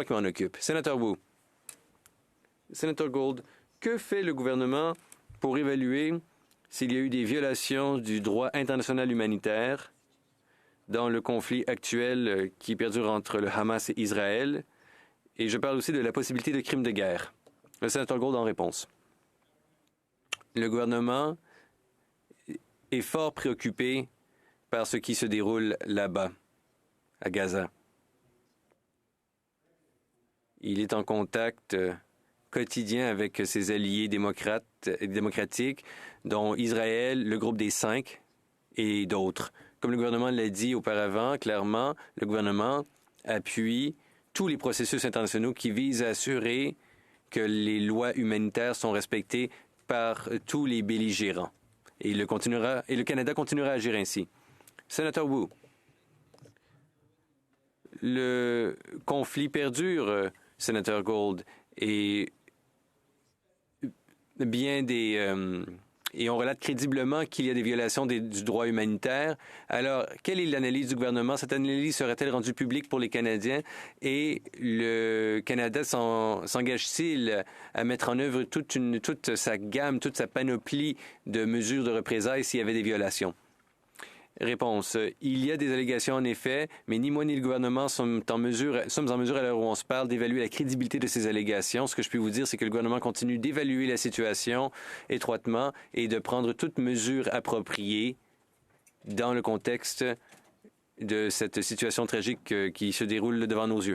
qui m'en occupe. Sénateur Wu. Sénateur Gold, que fait le gouvernement pour évaluer s'il y a eu des violations du droit international humanitaire dans le conflit actuel qui perdure entre le Hamas et Israël? Et je parle aussi de la possibilité de crimes de guerre. Le sénateur Gold en réponse. Le gouvernement est fort préoccupé par ce qui se déroule là-bas, à Gaza. Il est en contact quotidien avec ses alliés démocratiques, dont Israël, le groupe des 5 et d'autres. Comme le gouvernement l'a dit auparavant, clairement, le gouvernement appuie tous les processus internationaux qui visent à assurer que les lois humanitaires sont respectées par tous les belligérants. Et le Canada continuera à agir ainsi. Sénateur Wu, le conflit perdure, sénateur Gold, et on relate crédiblement qu'il y a des violations du droit humanitaire. Alors, quelle est l'analyse du gouvernement? Cette analyse serait-elle rendue publique pour les Canadiens? Et le Canada s'engage-t-il à mettre en œuvre toute sa gamme, toute sa panoplie de mesures de représailles s'il y avait des violations? Réponse. Il y a des allégations en effet, mais ni moi ni le gouvernement sommes en mesure à l'heure où on se parle d'évaluer la crédibilité de ces allégations. Ce que je peux vous dire, c'est que le gouvernement continue d'évaluer la situation étroitement et de prendre toute mesure appropriée dans le contexte de cette situation tragique qui se déroule devant nos yeux.